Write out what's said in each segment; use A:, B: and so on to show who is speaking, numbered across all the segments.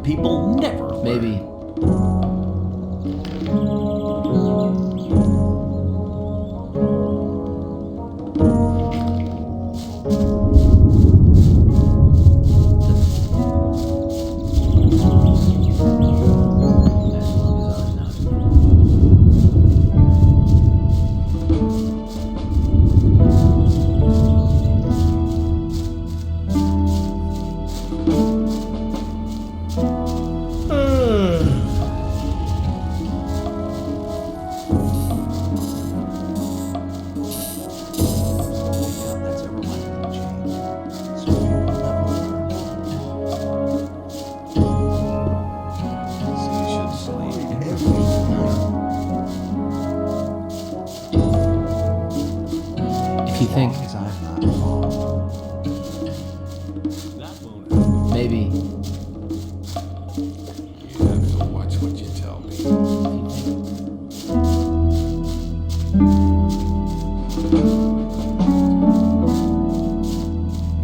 A: people never learn.
B: Maybe. Maybe.
C: You have to watch what you tell me.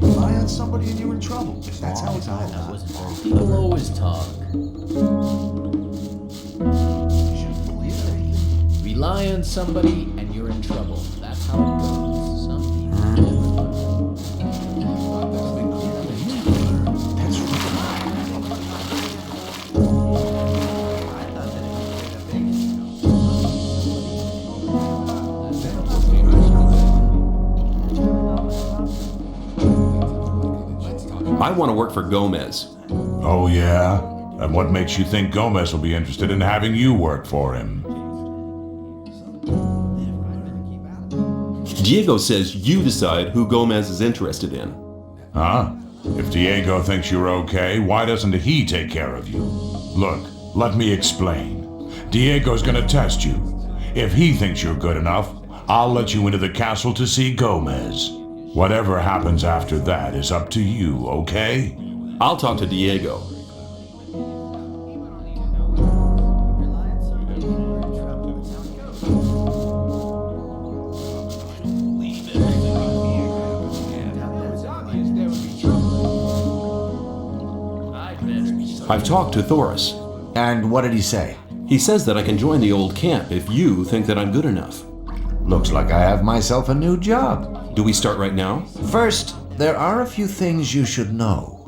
D: Rely on somebody and you're in trouble. That's how it's all done.
B: People always talk. Rely on somebody and you're in trouble. That's how it goes. Some people.
A: I want to work for Gomez.
E: Oh, yeah? And what makes you think Gomez will be interested in having you work for him?
A: Diego says you decide who Gomez is interested in.
E: Huh? If Diego thinks you're okay, why doesn't he take care of you? Look, let me explain. Diego's gonna test you. If he thinks you're good enough, I'll let you into the castle to see Gomez. Whatever happens after that is up to you, okay?
A: I'll talk to Diego. I've talked to Thoris.
D: And what did he say?
A: He says that I can join the old camp if you think that I'm good enough.
D: Looks like I have myself a new job.
A: Do we start right now?
D: First, there are a few things you should know.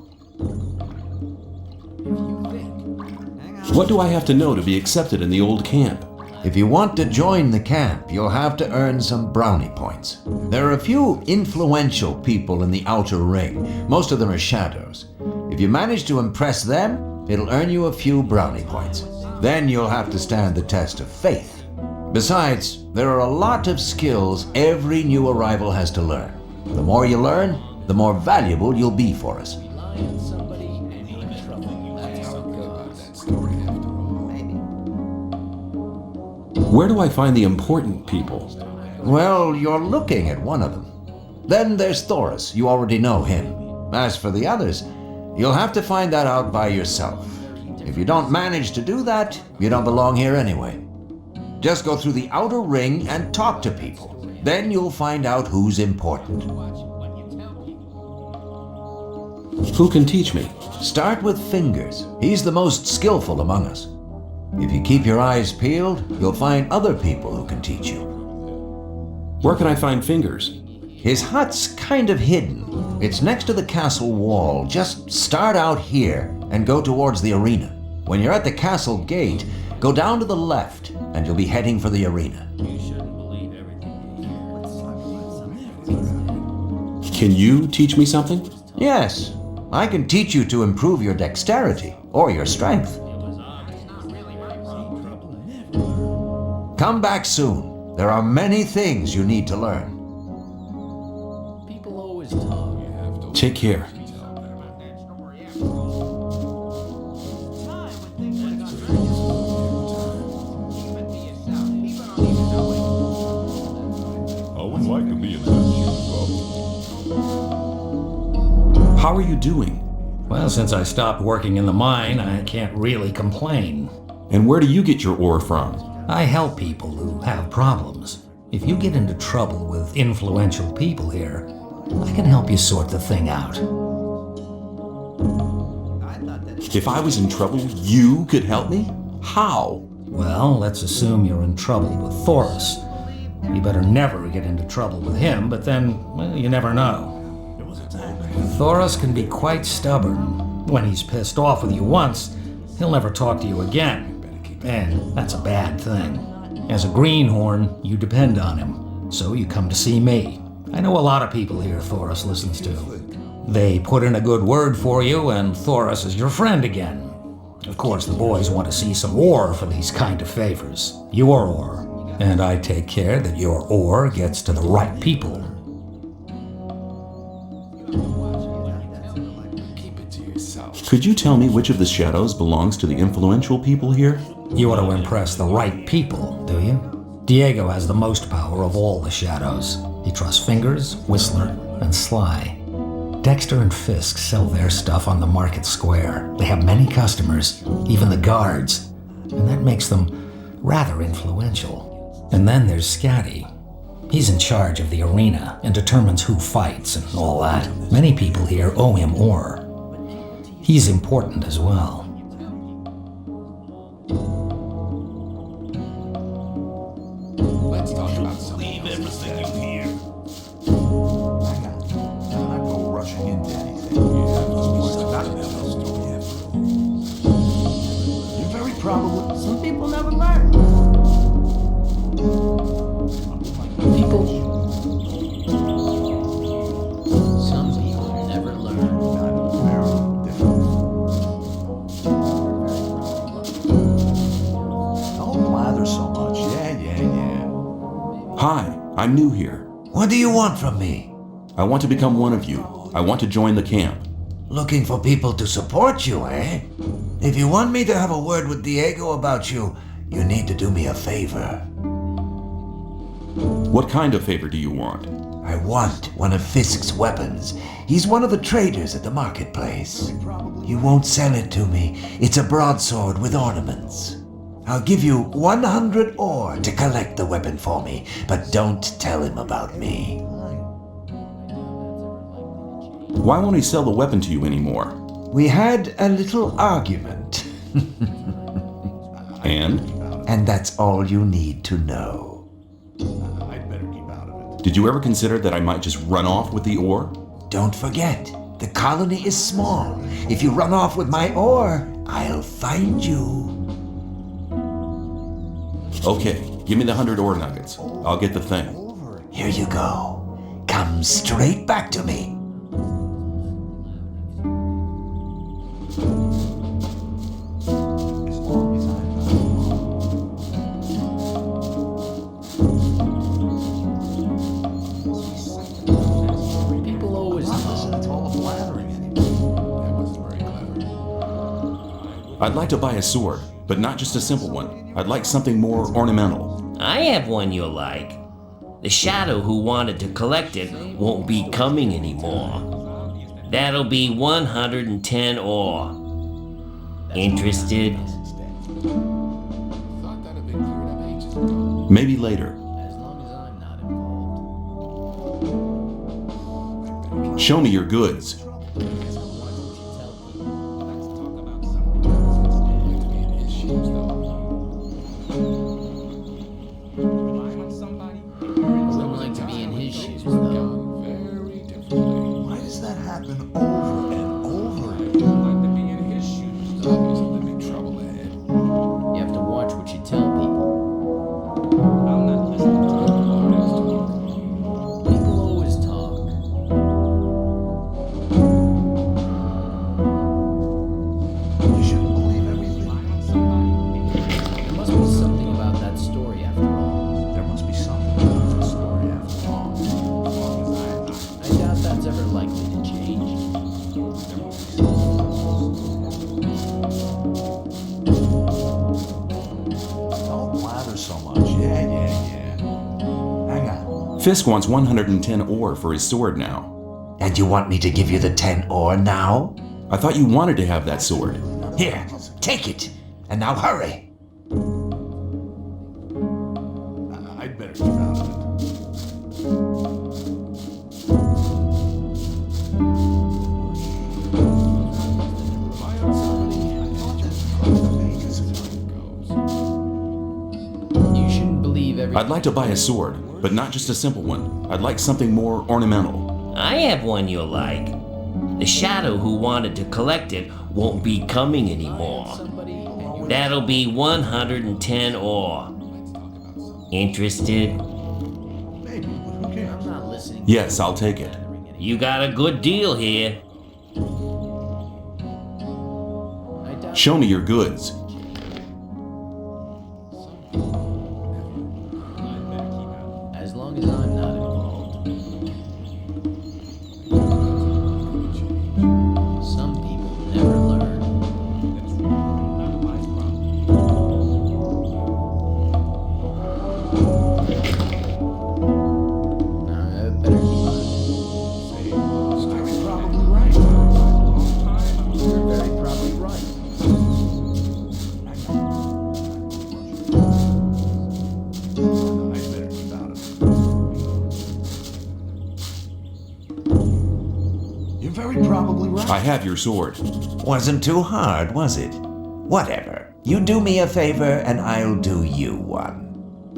A: What do I have to know to be accepted in the old camp?
D: If you want to join the camp, you'll have to earn some brownie points. There are a few influential people in the outer ring. Most of them are shadows. If you manage to impress them, it'll earn you a few brownie points. Then you'll have to stand the test of faith. Besides, there are a lot of skills every new arrival has to learn. The more you learn, the more valuable you'll be for us.
A: Where do I find the important people?
D: Well, you're looking at one of them. Then there's Thoris. You already know him. As for the others, you'll have to find that out by yourself. If you don't manage to do that, you don't belong here anyway. Just go through the outer ring and talk to people. Then you'll find out who's important.
A: Who can teach me?
D: Start with Fingers. He's the most skillful among us. If you keep your eyes peeled, you'll find other people who can teach you.
A: Where can I find Fingers?
D: His hut's kind of hidden. It's next to the castle wall. Just start out here and go towards the arena. When you're at the castle gate, go down to the left and you'll be heading for the arena.
A: Can you teach me something?
D: Yes, I can teach you to improve your dexterity or your strength. Come back soon. There are many things you need to learn.
B: People always talk.
A: Take care.
C: I would like to be in that shoe.
A: How are you doing?
F: Well, since I stopped working in the mine, I can't really complain.
A: And where do you get your ore from?
F: I help people who have problems. If you get into trouble with influential people here, I can help you sort the thing out.
A: If I was in trouble, you could help me? How?
F: Well, let's assume you're in trouble with Thoris. You better never get into trouble with him, but then, well, you never know. Thoris can be quite stubborn. When he's pissed off with you once, he'll never talk to you again. And that's a bad thing. As a greenhorn, you depend on him, so you come to see me. I know a lot of people here Thoris listens to. They put in a good word for you, and Thoris is your friend again. Of course, the boys want to see some ore for these kind of favors. Your ore. And I take care that your ore gets to the right people.
C: Keep it to yourself.
A: Could you tell me which of the shadows belongs to the influential people here?
F: You want to impress the right people, do you? Diego has the most power of all the shadows. He trusts Fingers, Whistler, and Sly. Dexter and Fisk sell their stuff on the market square. They have many customers, even the guards, and that makes them rather influential. And then there's Scatty. He's in charge of the arena and determines who fights and all that. Many people here owe him ore. He's important as well.
C: Let's talk about something. Leave everything you hear.
D: Not go rushing into anything.
G: You're very probable. Some people never learn.
B: Some people never learn.
D: Don't blather so much. Yeah.
A: Hi, I'm new here.
D: What do you want from me?
A: I want to become one of you. I want to join the camp.
D: Looking for people to support you, eh? If you want me to have a word with Diego about you, you need to do me a favor.
A: What kind of favor do you want?
D: I want one of Fisk's weapons. He's one of the traders at the marketplace. You won't sell it to me. It's a broadsword with ornaments. I'll give you 100 ore to collect the weapon for me, but don't tell him about me.
A: Why won't he sell the weapon to you anymore?
D: We had a little argument, and that's all you need to know.
C: I'd better keep out of it.
A: Did you ever consider that I might just run off with the ore?
D: Don't forget, the colony is small. If you run off with my ore, I'll find you.
A: Okay, give me the 100 ore nuggets. I'll get the thing.
D: Here you go. Come straight back to me.
B: People always talk.
C: That wasn't very clever.
A: I'd like to buy a sword, but not just a simple one. I'd like something more ornamental.
H: I have one you'll like. The shadow who wanted to collect it won't be coming anymore. That'll be 110 ore. Interested?
C: Thought that'd been cleared up ages ago.
A: Maybe later.
B: As long as I'm not involved.
A: Show me your goods.
B: Wouldn't like to be in his shoes, though.
C: Very differently.
G: Why does that happen over and over?
C: Like to be in his shoes. There's some big trouble ahead.
B: You have to watch what you tell people.
C: I'm not listening to it.
B: People always talk.
G: You shouldn't believe everything.
B: There must be something about that story after all.
G: There must be something about the story after all.
B: I doubt that's ever likely to change.
G: Don't blather so much. Yeah. Hang on.
A: Fisk wants 110 ore for his sword now.
D: And you want me to give you the 10 ore now?
A: I thought you wanted to have that sword.
D: Here, take it. And now hurry.
G: I'd better keep out of it.
A: I'd like to buy a sword, but not just a simple one. I'd like something more ornamental.
H: I have one you'll like. The shadow who wanted to collect it won't be coming anymore. That'll be 110 ore. Interested?
G: Maybe, but who cares?
B: I'm not listening.
A: Yes, I'll take it.
H: You got a good deal here.
B: I doubt
A: Show me your goods.
B: as long as I'm not involved. Some people never learn. I better keep on.
G: You're probably right.
B: You're very probably right.
G: I'd better keep out of it. You're very probably right.
A: I have your sword.
D: Wasn't too hard, was it? Whatever. You do me a favor and I'll do you one.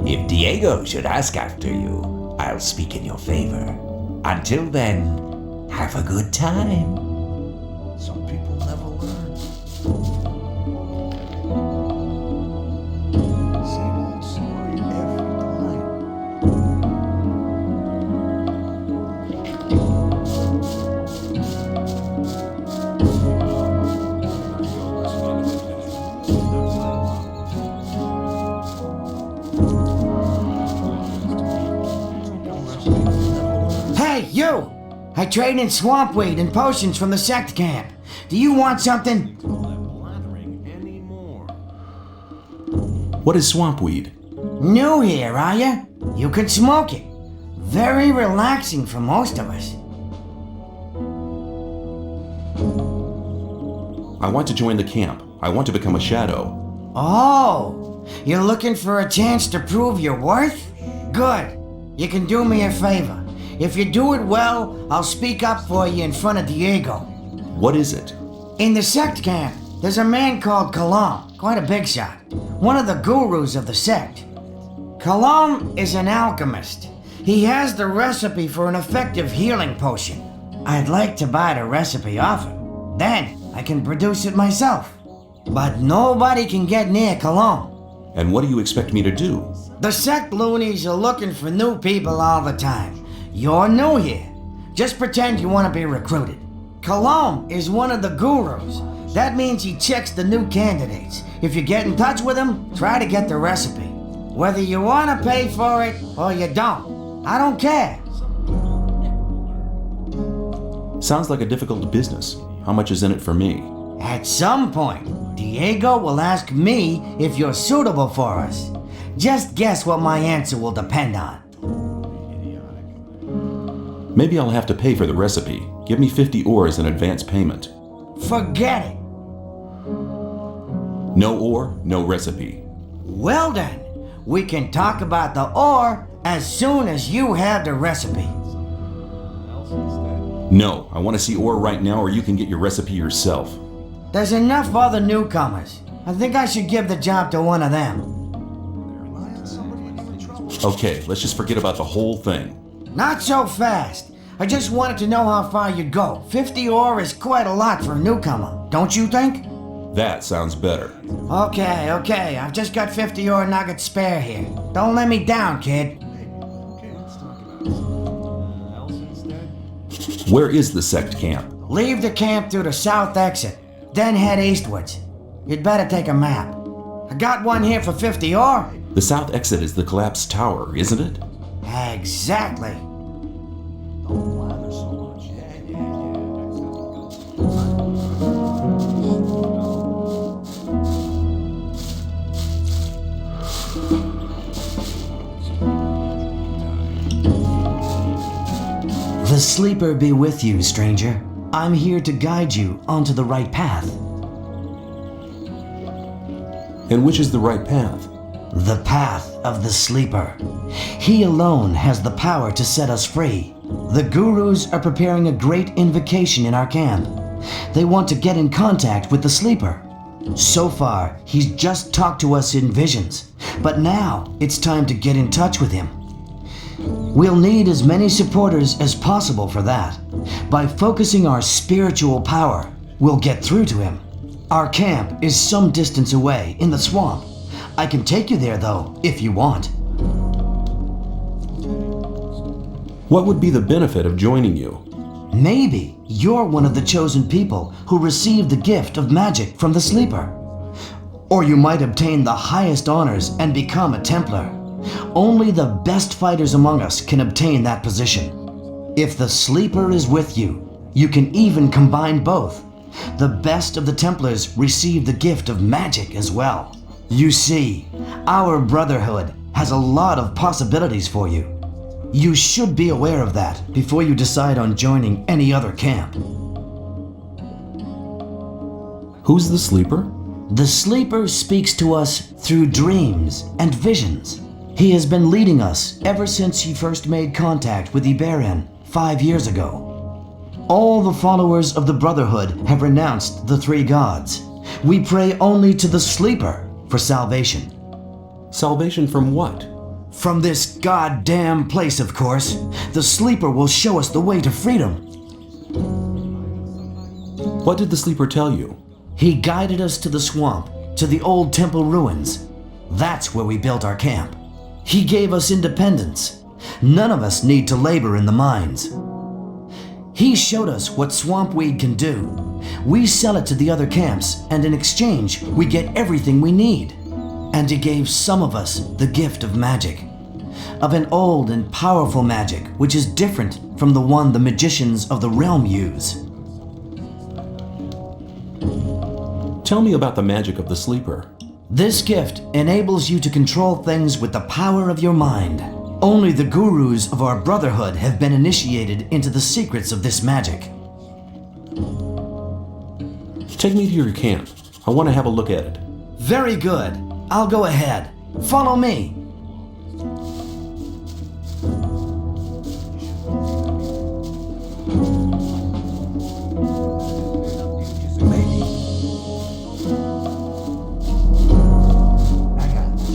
D: If Diego should ask after you, I'll speak in your favor. Until then, have a good time.
G: Some people never learn. Same old story every time.
I: Hey, you! I trade in swamp weed and potions from the sect camp. Do you want something?
A: What is swamp weed?
I: New here, are ya? You can smoke it. Very relaxing for most of us.
A: I want to join the camp. I want to become a shadow.
I: Oh, you're looking for a chance to prove your worth? Good. You can do me a favor. If you do it well, I'll speak up for you in front of Diego.
A: What is it?
I: In the sect camp, there's a man called Kalom, quite a big shot. One of the gurus of the sect. Kalom is an alchemist. He has the recipe for an effective healing potion. I'd like to buy the recipe off him. Then I can produce it myself. But nobody can get near Kalom.
A: And what do you expect me to do?
I: The sect loonies are looking for new people all the time. You're new here. Just pretend you want to be recruited. Kalom is one of the gurus. That means he checks the new candidates. If you get in touch with him, try to get the recipe. Whether you want to pay for it or you don't, I don't care.
A: Sounds like a difficult business. How much is in it for me?
I: At some point, Diego will ask me if you're suitable for us. Just guess what my answer will depend on.
A: Maybe I'll have to pay for the recipe. Give me 50 ore as an advance payment.
I: Forget it.
A: No ore, no recipe.
I: Well then, we can talk about the ore as soon as you have the recipe.
A: No, I want to see ore right now or you can get your recipe yourself.
I: There's enough other newcomers. I think I should give the job to one of them.
A: Okay, let's just forget about the whole thing.
I: Not so fast. I just wanted to know how far you'd go. 50 ore is quite a lot for a newcomer, don't you think?
A: That sounds better.
I: Okay, I've just got 50 ore nuggets spare here. Don't let me down, kid.
A: Where is the sect camp?
I: Leave the camp through the south exit, then head eastwards. You'd better take a map. I got one here for 50 ore.
A: The south exit is the collapsed tower, isn't it?
I: Exactly.
G: Don't blather so much. Yeah.
I: The sleeper be with you, stranger. I'm here to guide you onto the right path.
A: And which is the right path?
I: The path of the sleeper. He alone has the power to set us free. The gurus are preparing a great invocation in our camp. They want to get in contact with the sleeper. So far, he's just talked to us in visions, But now it's time to get in touch with him. We'll need as many supporters as possible for that. By focusing our spiritual power, we'll get through to him. Our camp is some distance away in the swamp. I can take you there though, if you want.
A: What would be the benefit of joining you?
I: Maybe you're one of the chosen people who received the gift of magic from the Sleeper. Or you might obtain the highest honors and become a Templar. Only the best fighters among us can obtain that position. If the Sleeper is with you, you can even combine both. The best of the Templars receive the gift of magic as well. You see, our Brotherhood has a lot of possibilities for you. You should be aware of that before you decide on joining any other camp.
A: Who's the Sleeper?
I: The Sleeper speaks to us through dreams and visions. He has been leading us ever since he first made contact with Iberian 5 years ago. All the followers of the Brotherhood have renounced the three gods. We pray only to the Sleeper for salvation.
A: Salvation from what?
I: From this goddamn place, of course. The Sleeper will show us the way to freedom.
A: What did the Sleeper tell you?
I: He guided us to the swamp, to the old temple ruins. That's where we built our camp. He gave us independence. None of us need to labor in the mines. He showed us what swamp weed can do. We sell it to the other camps, and in exchange, we get everything we need. And he gave some of us the gift of magic. Of an old and powerful magic, which is different from the one the magicians of the realm use.
A: Tell me about the magic of the Sleeper.
I: This gift enables you to control things with the power of your mind. Only the gurus of our Brotherhood have been initiated into the secrets of this magic.
A: Take me to your camp. I want to have a look at it.
I: Very good. I'll go ahead. Follow me.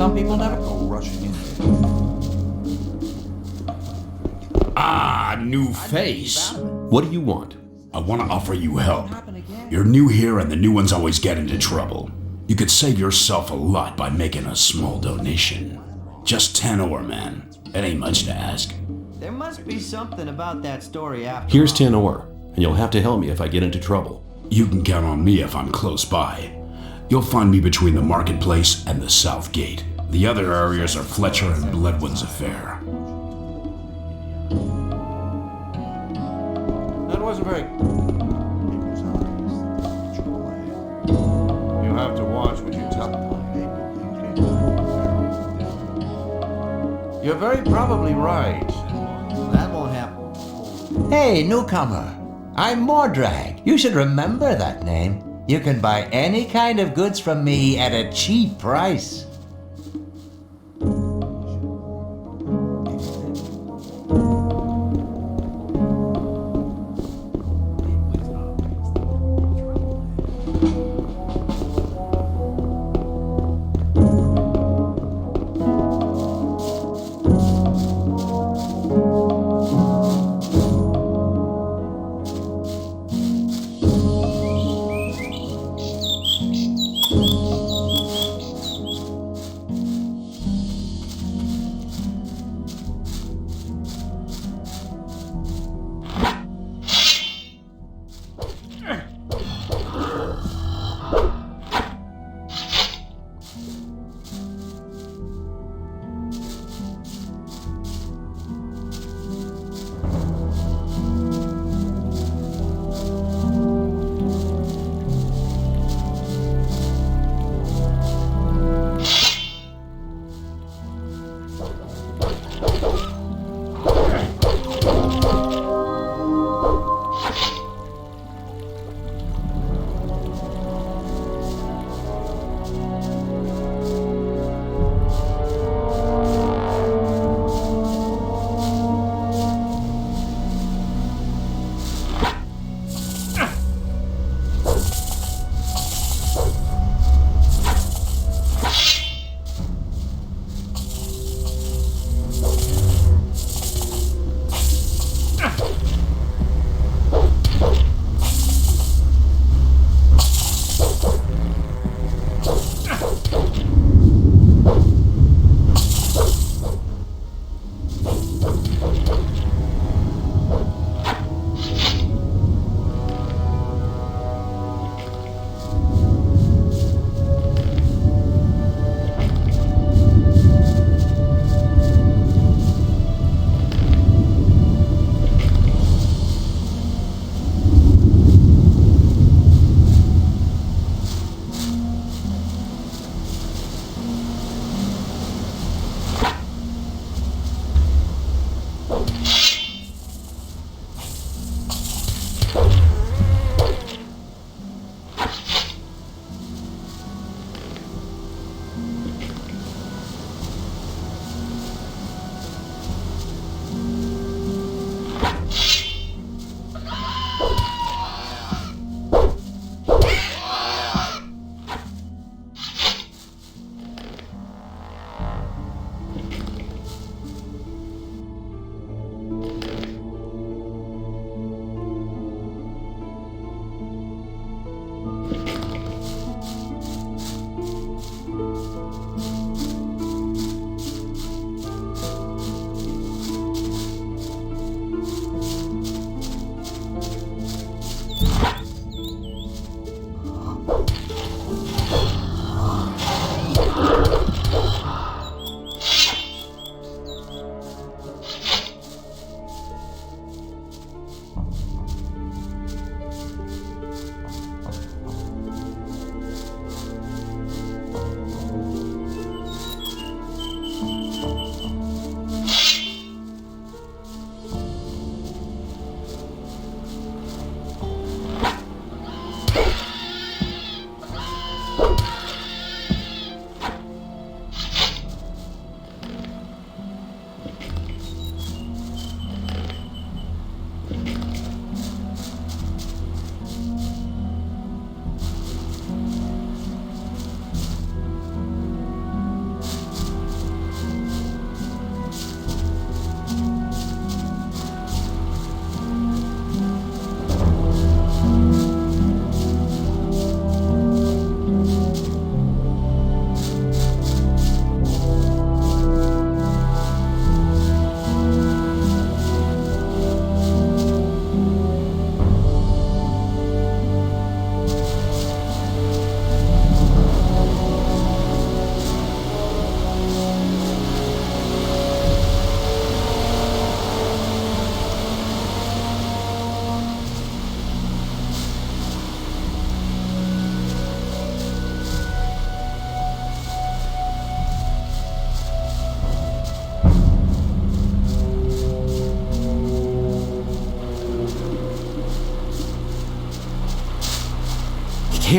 G: Some people never go rushing in.
C: Ah, new face.
A: What do you want?
C: I want to offer you help. You're new here and the new ones always get into trouble. You could save yourself a lot by making a small donation. Just 10 ore, man. It ain't much to ask.
I: There must be something about that story after
A: Here's
I: all.
A: 10 ore, and you'll have to help me if I get into trouble.
C: You can count on me if I'm close by. You'll find me between the marketplace and the south gate. The other areas are Fletcher and Bloodwood's affair.
G: That wasn't very... You have to watch what you tell them. You're very probably right.
I: That won't happen.
D: Hey, newcomer. I'm Mordrag. You should remember that name. You can buy any kind of goods from me at a cheap price.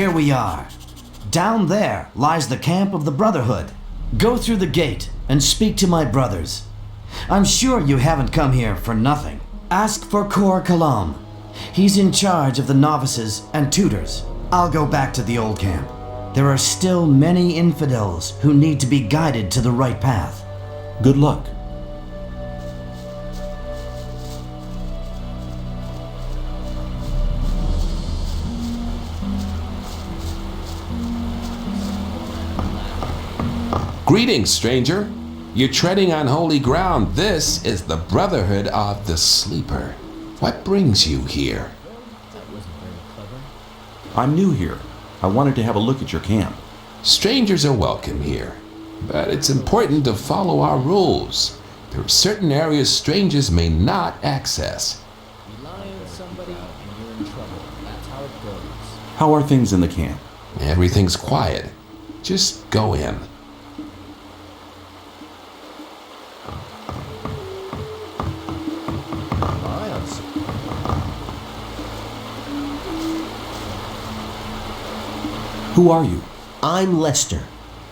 I: Here we are. Down there lies the camp of the Brotherhood. Go through the gate and speak to my brothers. I'm sure you haven't come here for nothing. Ask for Cor Kalom. He's in charge of the novices and tutors. I'll go back to the old camp. There are still many infidels who need to be guided to the right path.
A: Good luck.
J: Greetings, stranger. You're treading on holy ground. This is the Brotherhood of the Sleeper. What brings you here?
A: I'm new here. I wanted to have a look at your camp.
J: Strangers are welcome here, but it's important to follow our rules. There are certain areas strangers may not access.
B: Rely on somebody and you're in trouble. That's how it goes.
A: How are things in the camp?
J: Everything's quiet. Just go in.
A: Who are you?
K: I'm Lester.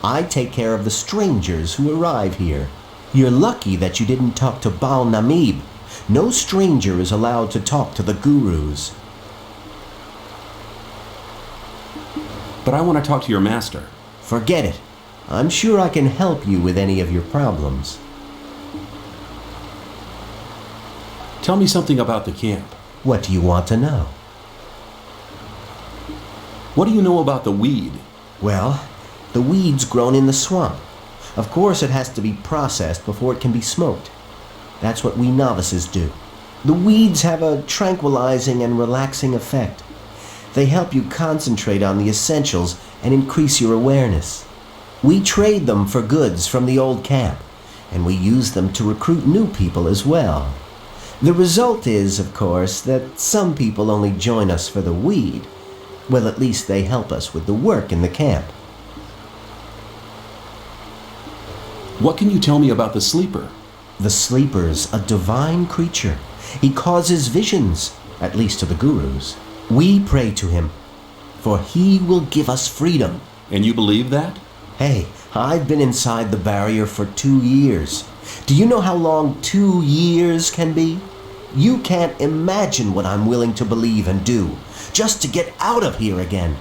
K: I take care of the strangers who arrive here. You're lucky that you didn't talk to Baal Namib. No stranger is allowed to talk to the gurus.
A: But I want to talk to your master.
K: Forget it. I'm sure I can help you with any of your problems.
A: Tell me something about the camp.
K: What do you want to know?
A: What do you know about the weed?
K: Well, the weed's grown in the swamp. Of course, it has to be processed before it can be smoked. That's what we novices do. The weeds have a tranquilizing and relaxing effect. They help you concentrate on the essentials and increase your awareness. We trade them for goods from the old camp, and we use them to recruit new people as well. The result is, of course, that some people only join us for the weed. Well, at least they help us with the work in the camp.
A: What can you tell me about the Sleeper?
K: The Sleeper's a divine creature. He causes visions, at least to the gurus. We pray to him, for he will give us freedom.
A: And you believe that?
K: Hey, I've been inside the barrier for 2 years. Do you know how long 2 years can be? You can't imagine what I'm willing to believe and do, just to get out of here again.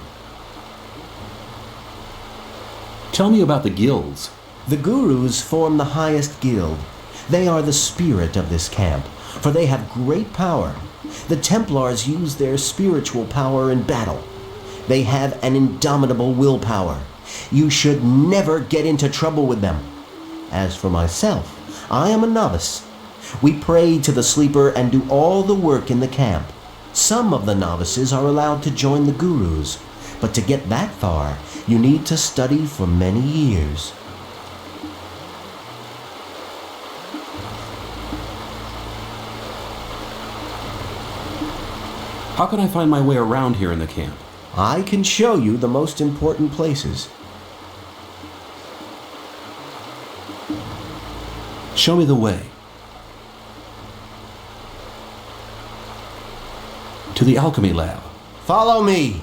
A: Tell me about the guilds.
K: The gurus form the highest guild. They are the spirit of this camp, for they have great power. The Templars use their spiritual power in battle. They have an indomitable willpower. You should never get into trouble with them. As for myself, I am a novice. We pray to the Sleeper and do all the work in the camp. Some of the novices are allowed to join the gurus, but to get that far, you need to study for many years.
A: How can I find my way around here in the camp?
K: I can show you the most important places.
A: Show me the way. To the alchemy lab.
K: Follow me!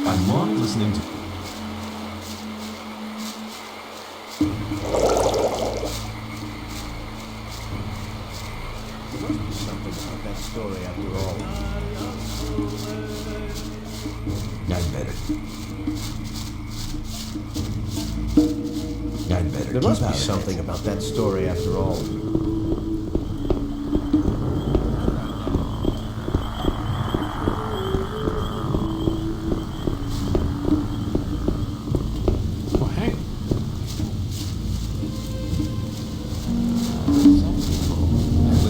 G: I'm not listening to.
D: Something about that story after all. I'd better. There must be something about that story after all.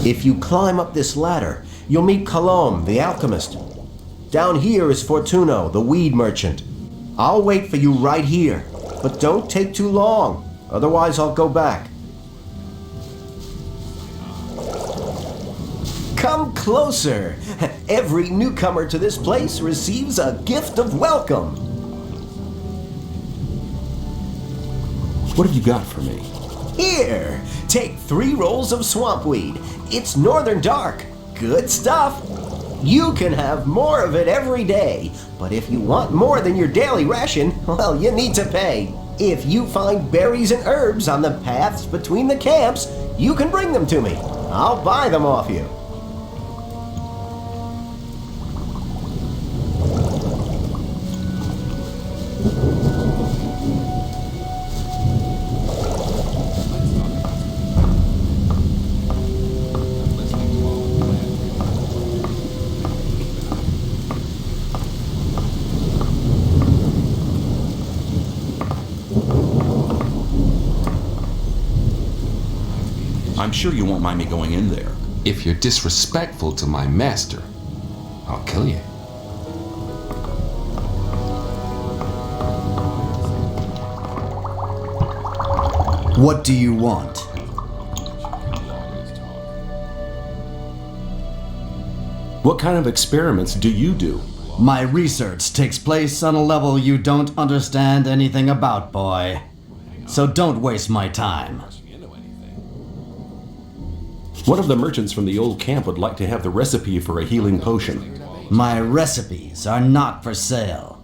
K: If you climb up this ladder, you'll meet Kalom, the alchemist. Down here is Fortuna, the weed merchant. I'll wait for you right here, but don't take too long, otherwise I'll go back. Come closer! Every newcomer to this place receives a gift of welcome.
A: What have you got for me?
K: Here, take 3 rolls of swampweed. It's northern dark. Good stuff. You can have more of it every day, but if you want more than your daily ration, well, you need to pay. If you find berries and herbs on the paths between the camps, you can bring them to me. I'll buy them off you.
A: I'm sure you won't mind me going in there.
J: If you're disrespectful to my master, I'll kill you.
L: What do you want?
A: What kind of experiments do you do?
L: My research takes place on a level you don't understand anything about, boy. So don't waste my time.
A: One of the merchants from the old camp would like to have the recipe for a healing potion.
L: My recipes are not for sale.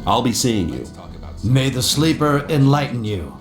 A: I'll be seeing you.
L: May the sleeper enlighten you.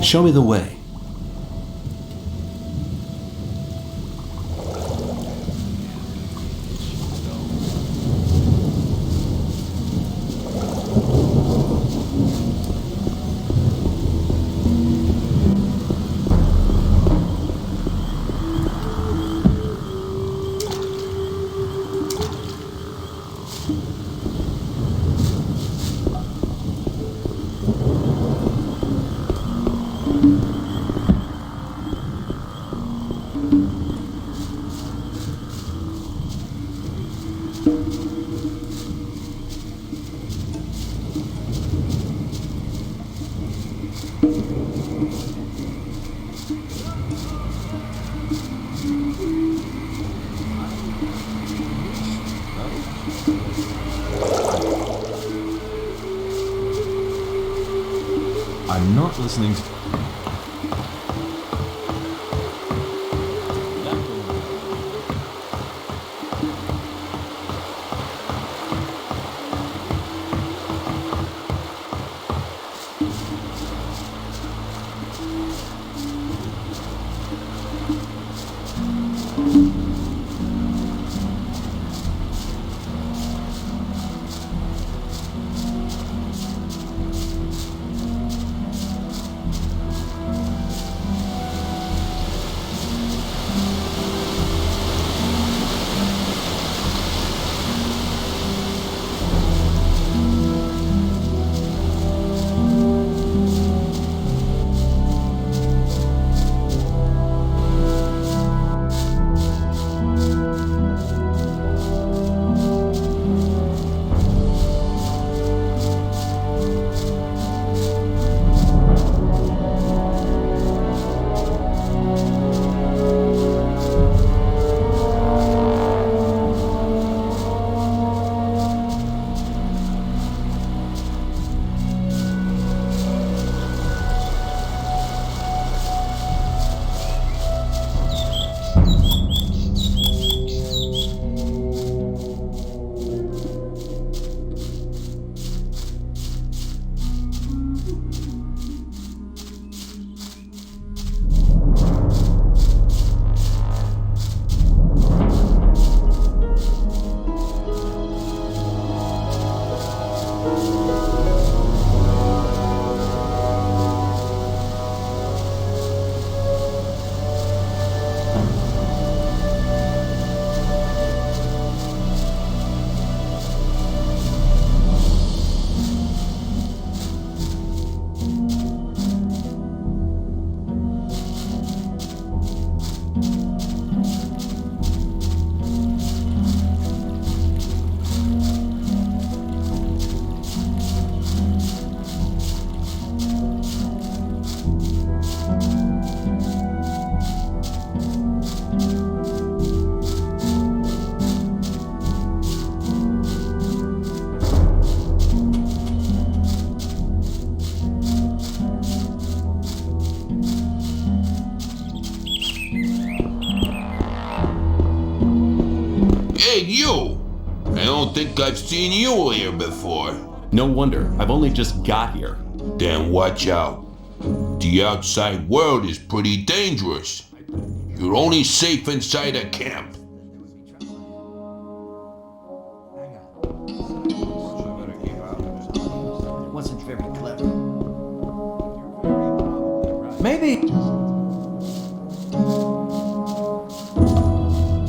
A: Show me the way. I'm not listening to...
M: Hey, you! I don't think I've seen you here before.
A: No wonder. I've only just got here.
M: Then watch out. The outside world is pretty dangerous. You're only safe inside a camp.
B: Wasn't very clever.
D: Maybe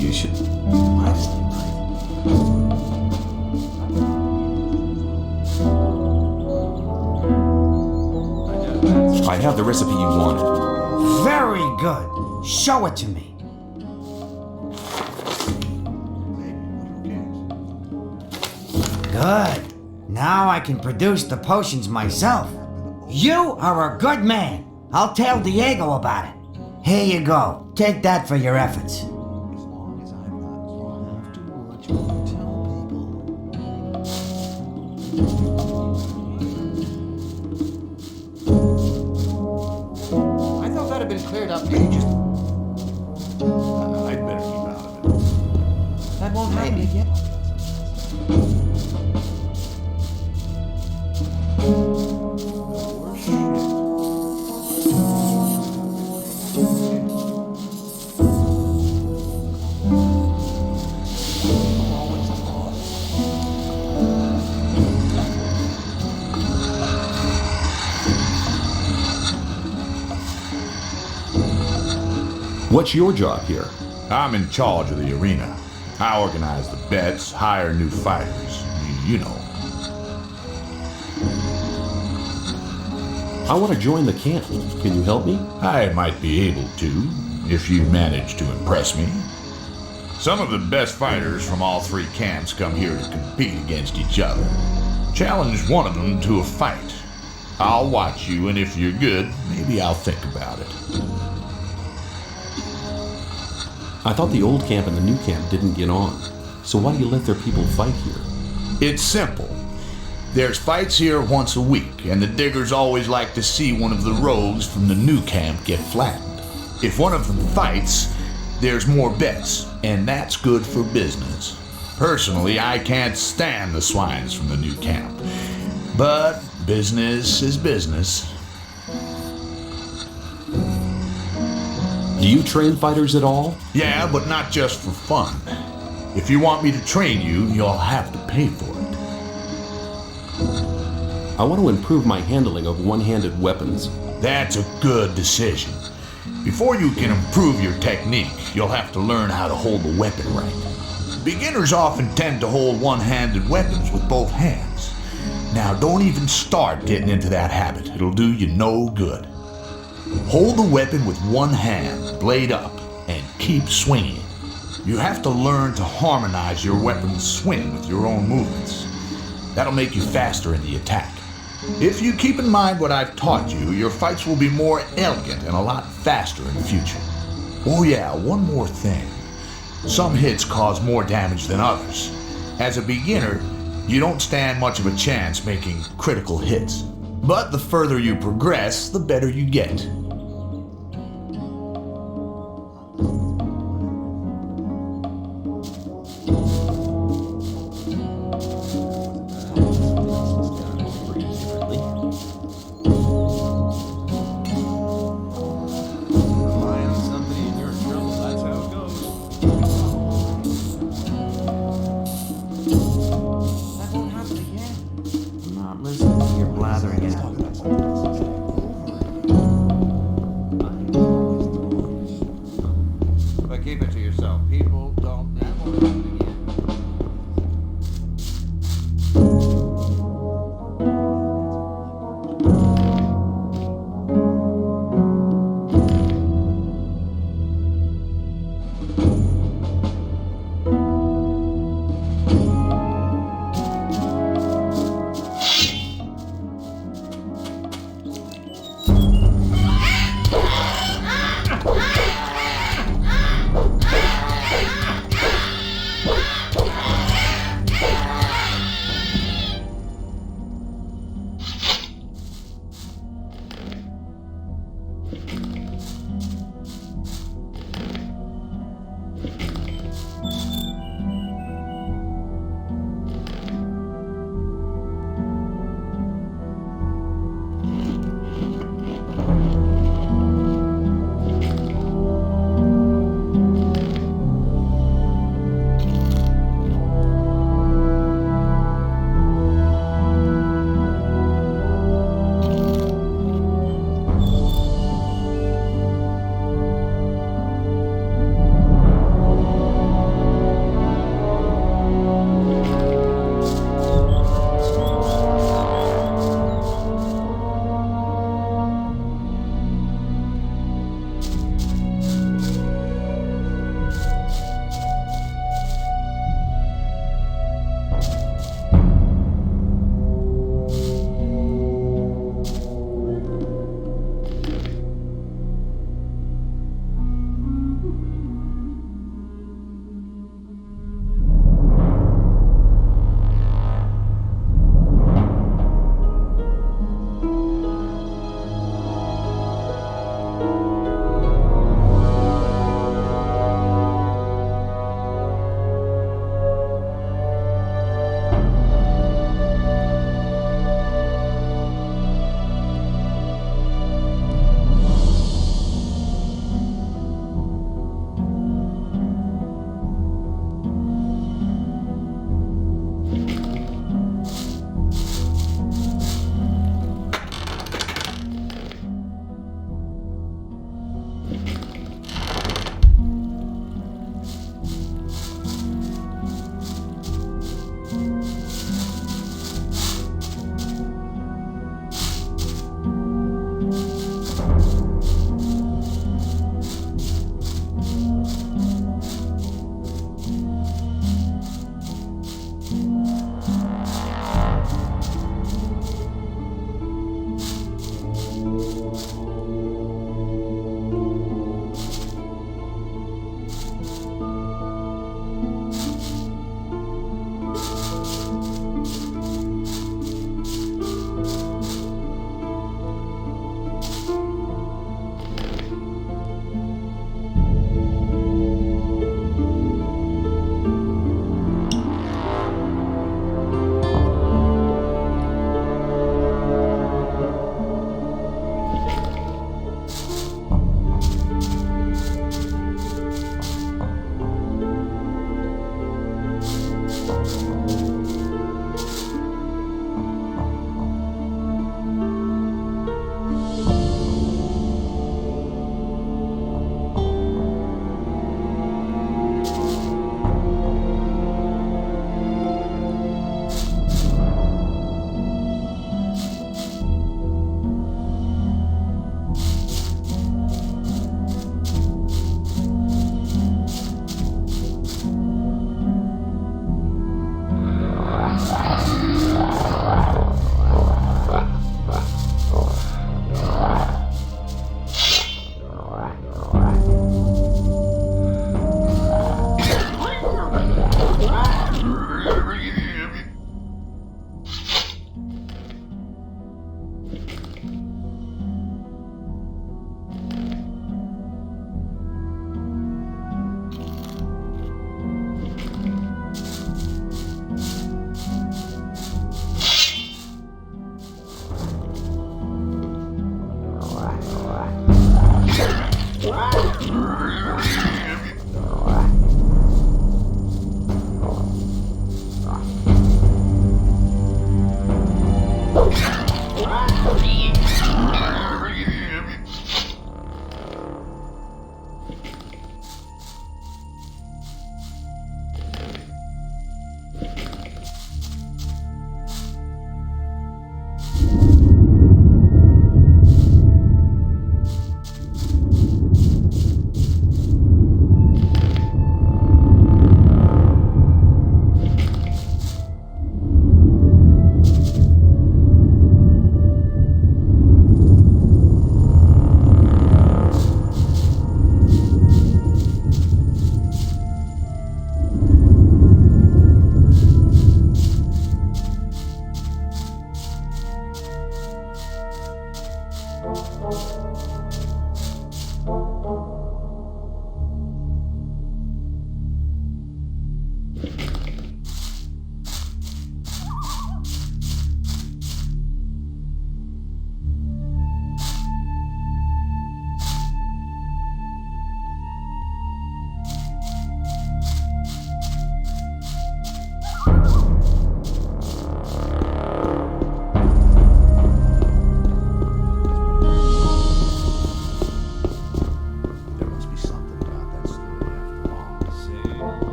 D: you should.
A: I have the recipe you wanted.
I: Very good. Show it to me. Good. Now I can produce the potions myself. You are a good man. I'll tell Diego about it. Here you go. Take that for your efforts.
G: I thought that had been cleared up ages. I'd better keep out of it.
B: That won't happen again.
A: What's your job here?
E: I'm in charge of the arena. I organize the bets, hire new fighters. You know.
A: I want to join the camp. Can you help me?
E: I might be able to, if you manage to impress me. Some of the best fighters from all three camps come here to compete against each other. Challenge one of them to a fight. I'll watch you, and if you're good, maybe I'll think about it.
A: I thought the old camp and the new camp didn't get on. So why do you let their people fight here?
E: It's simple. There's fights here once a week, and the diggers always like to see one of the rogues from the new camp get flattened. If one of them fights, there's more bets, and that's good for business. Personally, I can't stand the swines from the new camp. But business is business.
A: Do you train fighters at all?
E: Yeah, but not just for fun. If you want me to train you, you'll have to pay for it.
A: I want to improve my handling of one-handed weapons.
E: That's a good decision. Before you can improve your technique, you'll have to learn how to hold the weapon right. Beginners often tend to hold one-handed weapons with both hands. Now, don't even start getting into that habit. It'll do you no good. Hold the weapon with one hand, blade up, and keep swinging. You have to learn to harmonize your weapon's swing with your own movements. That'll make you faster in the attack. If you keep in mind what I've taught you, your fights will be more elegant and a lot faster in the future. Oh yeah, one more thing. Some hits cause more damage than others. As a beginner, you don't stand much of a chance making critical hits. But the further you progress, the better you get.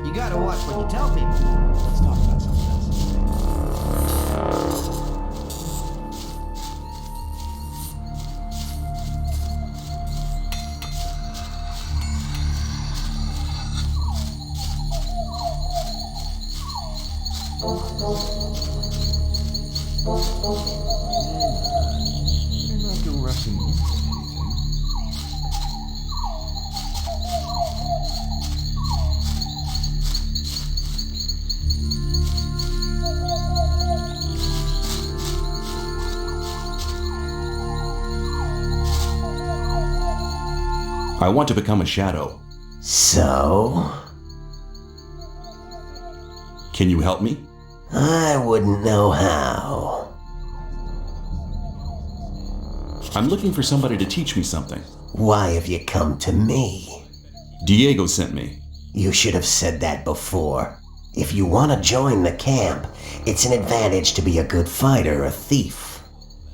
I: You gotta watch what you tell people.
G: Let's talk about something else instead.
J: Better not go rushing into anything.
A: I want to become a shadow.
K: So?
A: Can you help me?
K: I wouldn't know how.
A: I'm looking for somebody to teach me something.
K: Why have you come to me?
A: Diego sent me.
K: You should have said that before. If you want to join the camp, it's an advantage to be a good fighter or thief.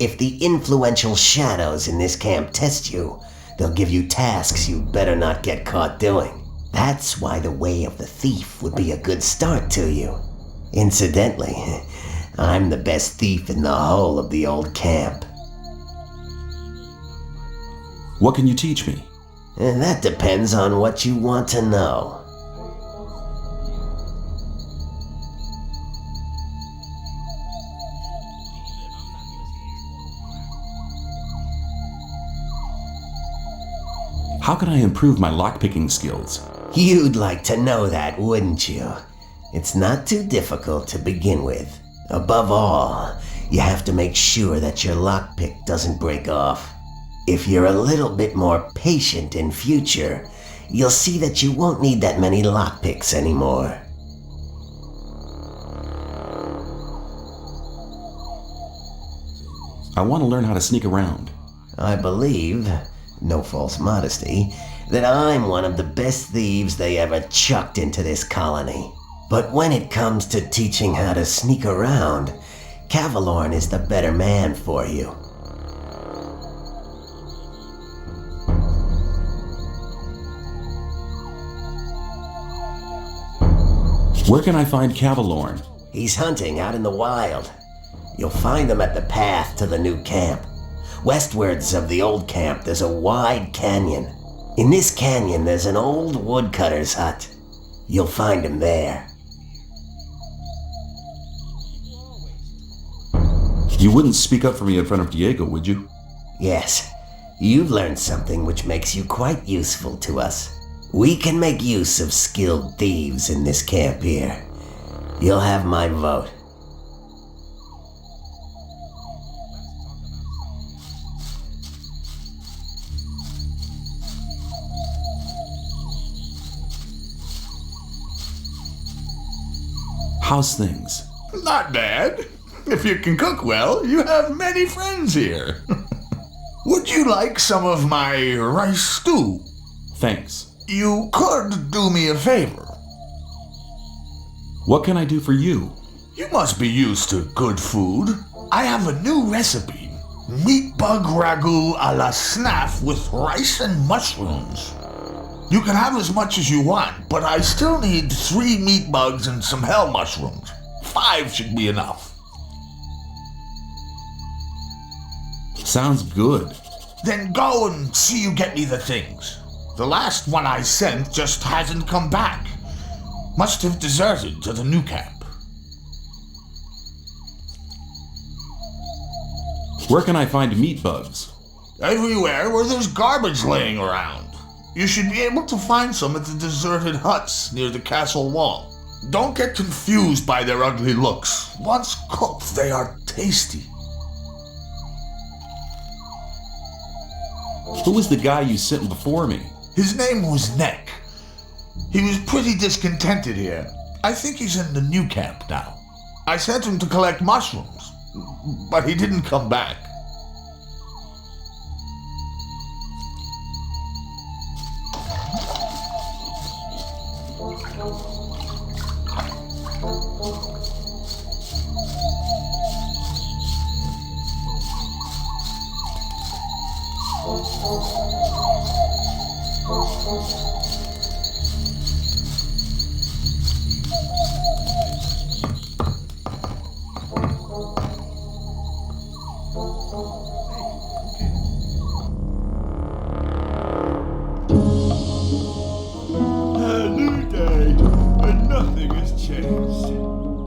K: If the influential shadows in this camp test you, they'll give you tasks you better not get caught doing. That's why the way of the thief would be a good start to you. Incidentally, I'm the best thief in the whole of the old camp.
A: What can you teach me?
K: And that depends on what you want to know.
A: How can I improve my lockpicking skills?
K: You'd like to know that, wouldn't you? It's not too difficult to begin with. Above all, you have to make sure that your lockpick doesn't break off. If you're a little bit more patient in future, you'll see that you won't need that many lockpicks anymore.
A: I want to learn how to sneak around.
K: I believe, no false modesty, that I'm one of the best thieves they ever chucked into this colony. But when it comes to teaching how to sneak around, Cavalorn is the better man for you.
A: Where can I find Cavalorn?
K: He's hunting out in the wild. You'll find him at the path to the new camp. Westwards of the old camp, there's a wide canyon. In this canyon, there's an old woodcutter's hut. You'll find him there.
A: You wouldn't speak up for me in front of Diego, would you?
K: Yes, you've learned something which makes you quite useful to us. We can make use of skilled thieves in this camp here. You'll have my vote.
A: How's things?
E: Not bad. If you can cook well, you have many friends here.
N: Would you like some of my rice stew?
A: Thanks.
N: You could do me a favor.
A: What can I do for you?
N: You must be used to good food. I have a new recipe. Meat bug ragu a la snaff with rice and mushrooms. You can have as much as you want, but I still need 3 meat bugs and some hell mushrooms. 5 should be enough.
A: Sounds good.
N: Then go and see you get me the things. The last one I sent just hasn't come back. Must have deserted to the new camp.
A: Where can I find meat bugs?
N: Everywhere where there's garbage laying around. You should be able to find some at the deserted huts near the castle wall. Don't get confused by their ugly looks. Once cooked, they are tasty.
A: Who was the guy you sent before me?
N: His name was Neck. He was pretty discontented here. I think he's in the new camp now. I sent him to collect mushrooms, but he didn't come back.